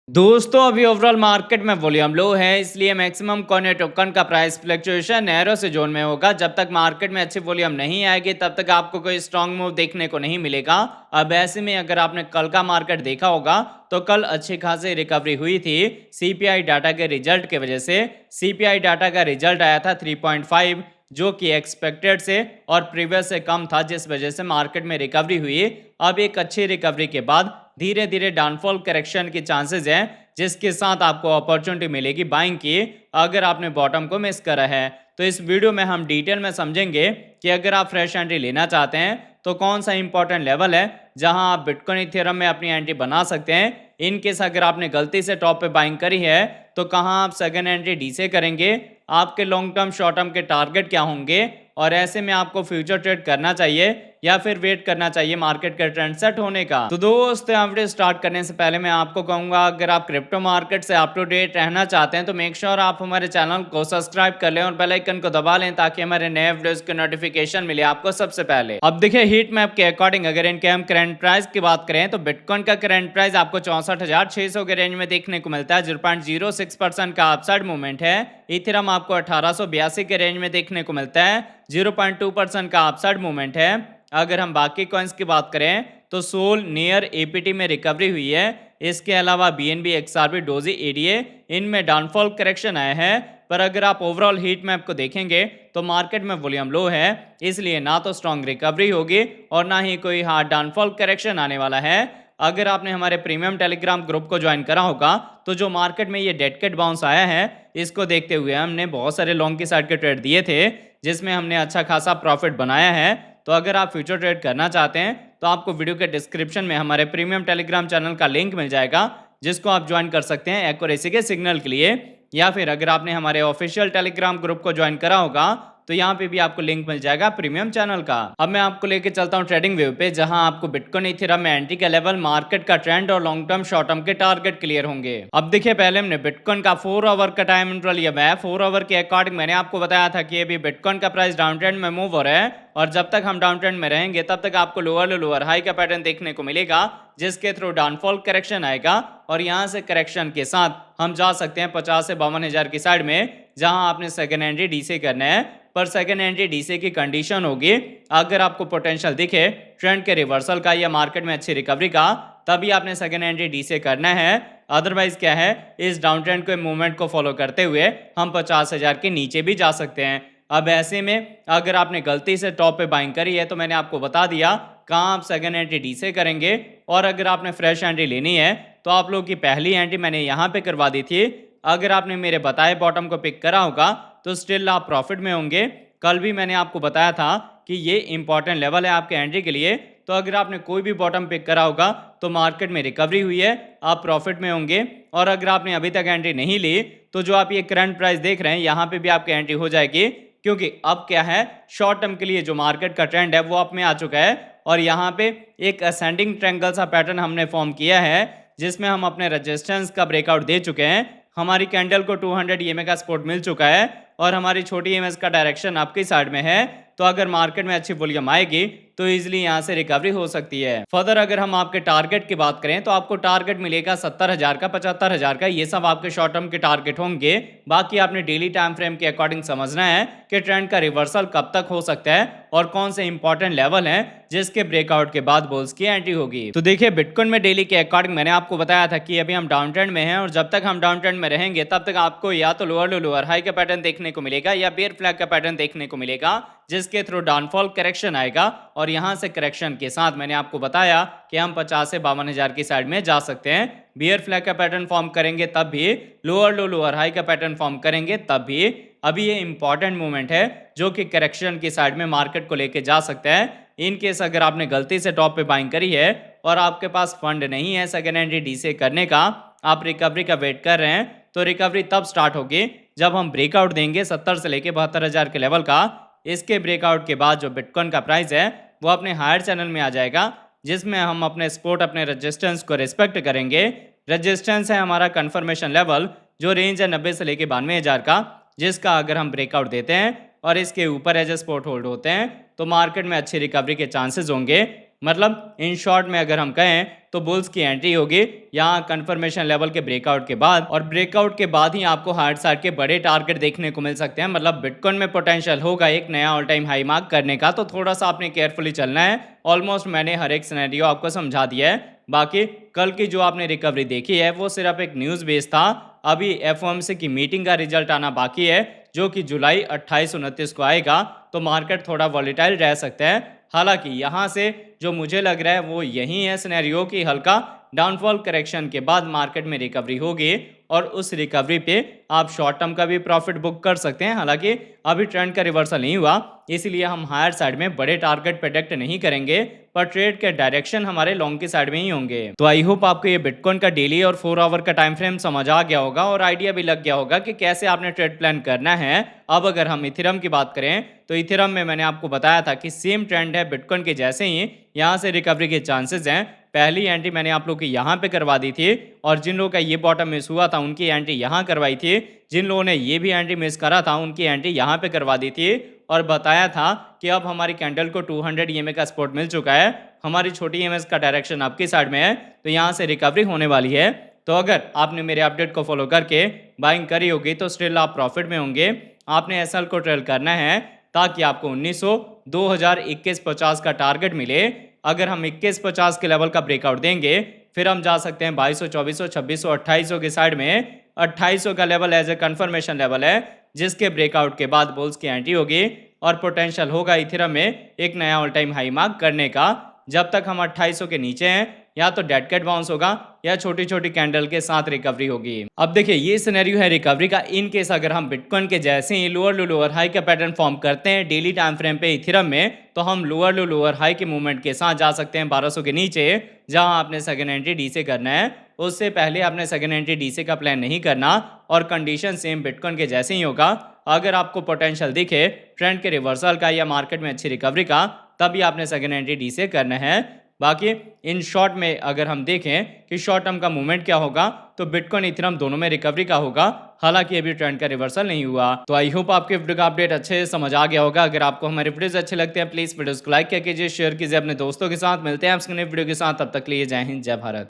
दोस्तों अभी overall market में वॉल्यूम लो है, इसलिए मैक्सिमम कॉइन या टोकन का प्राइस फ्लक्चुएशन नैरो से जोन में होगा। जब तक मार्केट में अच्छी वॉल्यूम नहीं आएगी तब तक आपको कोई स्ट्रांग मूव देखने को नहीं मिलेगा। अब ऐसे में अगर आपने कल का मार्केट देखा होगा तो कल अच्छी खासी रिकवरी हुई थी सीपीआई डाटा के रिजल्ट की वजह से। सीपीआई डाटा का रिजल्ट आया था 3.5, जो कि एक्सपेक्टेड से और प्रीवियस से कम था, जिस वजह से मार्केट में रिकवरी हुई। अब एक अच्छी रिकवरी के बाद धीरे धीरे डाउनफॉल करेक्शन के चांसेस हैं, जिसके साथ आपको अपॉर्चुनिटी मिलेगी बाइंग की अगर आपने बॉटम को मिस करा है। तो इस वीडियो में हम डिटेल में समझेंगे कि अगर आप फ्रेश एंट्री लेना चाहते हैं तो कौन सा इंपॉर्टेंट लेवल है जहां आप बिटकॉइन इथेरियम में अपनी एंट्री बना सकते हैं। इन केस अगर आपने गलती से टॉप पे बाइंग करी है तो कहां आप सेकंड एंट्री डी से करेंगे, आपके लॉन्ग टर्म शॉर्ट टर्म के टारगेट क्या होंगे, और ऐसे में आपको फ्यूचर ट्रेड करना चाहिए या फिर वेट करना चाहिए मार्केट का ट्रेंड सेट होने का। तो दोस्तों वीडियो स्टार्ट करने से पहले मैं आपको कहूंगा, अगर आप क्रिप्टो मार्केट से अप टू डेट रहना चाहते हैं तो मेक श्योर आप हमारे चैनल को सब्सक्राइब कर लें और बेल आइकन को दबा लें ताकि हमारे नए वीडियोस की नोटिफिकेशन मिले आपको सबसे पहले। अब देखिए हीट मैप के अकॉर्डिंग अगर इनके हम करंट प्राइस की बात करें तो बिटकॉइन का करंट प्राइस आपको 64,600 के रेंज में देखने को मिलता है, 0.06% का अपसाइड मूवमेंट है। इथेरियम आपको 1882 के रेंज में देखने को मिलता है, 0.2% का अपसाइड मूवमेंट है। अगर हम बाकी कॉइन्स की बात करें तो सोल नियर एपीटी में रिकवरी हुई है। इसके अलावा बीएनबी, एक्सआरबी, डोजी, एडीए इनमें डाउनफॉल करेक्शन आया है। पर अगर आप ओवरऑल हीट मैप को देखेंगे तो मार्केट में वॉल्यूम लो है, इसलिए ना तो स्ट्रॉन्ग रिकवरी होगी और ना ही कोई हार्ड डाउनफॉल करेक्शन आने वाला है। अगर आपने हमारे प्रीमियम टेलीग्राम ग्रुप को ज्वाइन करा होगा तो जो मार्केट में ये डेड कैट बाउंस आया है, इसको देखते हुए हमने बहुत सारे लॉन्ग की साइड के ट्रेड दिए थे, जिसमें हमने अच्छा खासा प्रॉफिट बनाया है। तो अगर आप फ्यूचर ट्रेड करना चाहते हैं तो आपको वीडियो के डिस्क्रिप्शन में हमारे प्रीमियम टेलीग्राम चैनल का लिंक मिल जाएगा, जिसको आप ज्वाइन कर सकते हैं एक्यूरेसी के सिग्नल के लिए। या फिर अगर आपने हमारे ऑफिशियल टेलीग्राम ग्रुप को ज्वाइन करा होगा तो यहाँ पे भी आपको लिंक मिल जाएगा प्रीमियम चैनल का। अब मैं आपको लेके चलता हूँ ट्रेडिंग व्यू पे, जहां आपको बिटकॉइन इथेरियम में एंट्री का लेवल, मार्केट का ट्रेंड और लॉन्ग टर्म शॉर्ट टर्म के टारगेट क्लियर होंगे। अब देखिए पहले हमने बिटकॉइन का 4 आवर का टाइम इंटरवल लिया है। 4 आवर के अकॉर्डिंग मैंने आपको बताया था कि अभी बिटकॉइन का प्राइस डाउन ट्रेंड में मूव हो रहा है और जब तक हम डाउन ट्रेंड में रहेंगे तब तक आपको लोअर हाई का पैटर्न देखने को मिलेगा, जिसके थ्रू डाउनफॉल करेक्शन आएगा और यहां से करेक्शन के साथ हम जा सकते हैं 50 से 52,000 की साइड में, जहां आपने सेकंड एंट्री डीसी करना है। पर सेकंड एंट्री डीसी की कंडीशन होगी अगर आपको पोटेंशियल दिखे ट्रेंड के रिवर्सल का या मार्केट में अच्छी रिकवरी का, तभी आपने सेकंड एंट्री डीसी करना है। अदरवाइज क्या है, इस डाउन ट्रेंड के मूवमेंट को फॉलो करते हुए हम 50,000 के नीचे भी जा सकते हैं। अब ऐसे में अगर आपने गलती से टॉप पे बाइंग करी है तो मैंने आपको बता दिया कहाँ आप सेकंड एंट्री डी से करेंगे। और अगर आपने फ्रेश एंट्री लेनी है तो आप लोगों की पहली एंट्री मैंने यहाँ पे करवा दी थी। अगर आपने मेरे बताए बॉटम को पिक करा होगा तो स्टिल आप प्रॉफिट में होंगे। कल भी मैंने आपको बताया था कि ये इंपॉर्टेंट लेवल है आपके एंट्री के लिए। तो अगर आपने कोई भी बॉटम पिक करा होगा तो मार्केट में रिकवरी हुई है, आप प्रॉफिट में होंगे। और अगर आपने अभी तक एंट्री नहीं ली तो जो आप ये करंट प्राइस देख रहे हैं यहाँ पे भी आपकी एंट्री हो जाएगी, क्योंकि अब क्या है, शॉर्ट टर्म के लिए जो मार्केट का ट्रेंड है वो आप में आ चुका है और यहाँ पे एक असेंडिंग ट्रायंगल सा पैटर्न हमने फॉर्म किया है, जिसमें हम अपने रेजिस्टेंस का ब्रेकआउट दे चुके हैं। हमारी कैंडल को 200 ईएमए का सपोर्ट मिल चुका है और हमारी छोटी ईएमएस का डायरेक्शन आपकी साइड में है। तो अगर मार्केट में अच्छी वॉल्यूम आएगी तो इजीली यहां से रिकवरी हो सकती है। फर्दर अगर हम आपके टारगेट की बात करें तो आपको टारगेट मिलेगा 70,000 का, 75,000 का, ये सब आपके शॉर्ट टर्म के टारगेट होंगे। बाकी आपने डेली टाइम फ्रेम के अकॉर्डिंग समझना है कि ट्रेंड का रिवर्सल कब तक हो सकता है और कौन से इंपॉर्टेंट लेवल हैं जिसके ब्रेकआउट के बाद बुल्स की एंट्री होगी। तो देखिए बिटकॉइन में डेली के अकॉर्डिंग मैंने आपको बताया था कि अभी हम डाउन ट्रेंड में हैं और जब तक हम डाउन ट्रेंड में रहेंगे तब तक आपको या तो लोअर हाई का पैटर्न देखने को मिलेगा या बेयर फ्लैग का पैटर्न देखने को मिलेगा, जिसके थ्रू डाउनफॉल करेक्शन आएगा। और यहां से करेक्शन के साथ मैंने आपको बताया कि हम 50 से 52,000 की साइड में जा सकते हैं। बियर फ्लैग का पैटर्न फॉर्म करेंगे तब भी, लोअर हाई का पैटर्न फॉर्म करेंगे तब भी। अभी ये इंपॉर्टेंट मूवमेंट है जो कि करेक्शन की साइड में मार्केट को लेके जा सकता है। इन केस अगर आपने गलती से टॉप पे बाइंग करी है और आपके पास फंड नहीं है सेकेंड एंट्री डीसी करने का, आप रिकवरी का वेट कर रहे हैं, तो रिकवरी तब स्टार्ट होगी जब हम ब्रेकआउट देंगे 70 से लेके 72,000 के लेवल का। इसके ब्रेकआउट के बाद जो बिटकॉइन का प्राइस है वो अपने हायर चैनल में आ जाएगा, जिसमें हम अपने सपोर्ट, अपने रेजिस्टेंस को रिस्पेक्ट करेंगे। रेजिस्टेंस है हमारा कंफर्मेशन लेवल, जो रेंज है 90 से लेके 92,000 का, जिसका अगर हम ब्रेकआउट देते हैं और इसके ऊपर एज ए सपोर्ट होल्ड होते हैं तो मार्केट में अच्छी रिकवरी के चांसेस होंगे। मतलब इन शॉर्ट में अगर हम कहें तो बुल्स की एंट्री होगी यहाँ कंफर्मेशन लेवल के ब्रेकआउट के बाद, और ब्रेकआउट के बाद ही आपको हार्ड साइड के बड़े टारगेट देखने को मिल सकते हैं। मतलब बिटकॉइन में पोटेंशियल होगा एक नया ऑल टाइम हाई मार्क करने का, तो थोड़ा सा आपने केयरफुली चलना है। ऑलमोस्ट मैंने हर एक सिनेरियो आपको समझा दिया है। बाकी कल की जो आपने रिकवरी देखी है वो सिर्फ एक न्यूज़ बेस था। अभी एफओएमसी की मीटिंग का रिजल्ट आना बाकी है जो कि जुलाई 28-29 को आएगा, तो मार्केट थोड़ा वॉलेटाइल रह सकता है। हालांकि यहाँ से जो मुझे लग रहा है वो यही है सिनेरियो कि हल्का डाउनफॉल करेक्शन के बाद मार्केट में रिकवरी होगी और उस रिकवरी पे आप शॉर्ट टर्म का भी प्रॉफिट बुक कर सकते हैं। हालांकि अभी ट्रेंड का रिवर्सल नहीं हुआ, इसलिए हम हायर साइड में बड़े टारगेट प्रेडिक्ट नहीं करेंगे, पर ट्रेड के डायरेक्शन हमारे लॉन्ग की साइड में ही होंगे। तो आई होप आपको ये बिटकॉइन का डेली और 4 आवर का टाइम फ्रेम समझ आ गया होगा और आइडिया भी लग गया होगा कि कैसे आपने ट्रेड प्लान करना है। अब अगर हम इथेरियम की बात करें तो इथेरियम में मैंने आपको बताया था कि सेम ट्रेंड है बिटकॉइन के जैसे ही, यहाँ से रिकवरी के चांसेस हैं। पहली एंट्री मैंने आप लोग की यहाँ पे करवा दी थी और जिन लोगों का ये बॉटम मिस हुआ था उनकी एंट्री यहाँ करवाई थी। जिन लोगों ने ये भी एंट्री मिस करा था उनकी एंट्री यहाँ पे करवा दी थी और बताया था कि अब हमारी कैंडल को 200 ईएमए का सपोर्ट मिल चुका है, हमारी छोटी ईएमएस का डायरेक्शन आपकी साइड में है, तो यहाँ से रिकवरी होने वाली है। तो अगर आपने मेरे अपडेट को फॉलो करके बाइंग करी होगी तो स्टिल आप प्रॉफिट में होंगे। आपने एसएल को ट्रेल करना है ताकि आपको 1900 2021-50 का टारगेट मिले। अगर हम 21-50 के लेवल का ब्रेकआउट देंगे फिर हम जा सकते हैं 2200, 2400, 2600, 2800 के साइड में। 2800 का level as a confirmation level है जिसके ब्रेकआउट के बाद बुल्स की एंट्री होगी और पोटेंशियल होगा इथेरियम में एक नया ऑल टाइम हाई मार्क करने का। जब तक हम 2800 के नीचे हैं या तो डेड कैट बाउंस होगा या छोटी छोटी कैंडल के साथ रिकवरी होगी। अब देखिए ये सिनेरियो है रिकवरी का। इन केस अगर हम बिटकॉइन के जैसे ही लोअर लो लोअर हाई का पैटर्न फॉर्म करते हैं डेली टाइम फ्रेम पे इथेरियम में, तो हम लोअर लो लोअर हाई के मूवमेंट के साथ जा सकते हैं 1200 के नीचे, जहां आपने सेकंड एंट्री डी से करना है। उससे पहले आपने सेकंड एंट्री डी से का प्लान नहीं करना और कंडीशन सेम बिटकॉइन के जैसे ही होगा। अगर आपको पोटेंशियल दिखे ट्रेंड के रिवर्सल का या मार्केट में अच्छी रिकवरी का, तभी आपने सेकंड एंट्री डी से करना है। बाकी इन शॉर्ट में अगर हम देखें कि शॉर्ट टर्म का मूवमेंट क्या होगा तो बिटकॉइन इथेरियम दोनों में रिकवरी का होगा। हालांकि अभी ट्रेंड का रिवर्सल नहीं हुआ। तो आई होप आपके वीडियो का अपडेट अच्छे से समझ आ गया होगा। अगर आपको हमारे वीडियोस अच्छे लगते हैं प्लीज वीडियोस को लाइक कीजिए, शेयर कीजिए अपने दोस्तों के साथ। मिलते हैं आपसे नए वीडियो के साथ, तब तक के लिए जय हिंद जय भारत।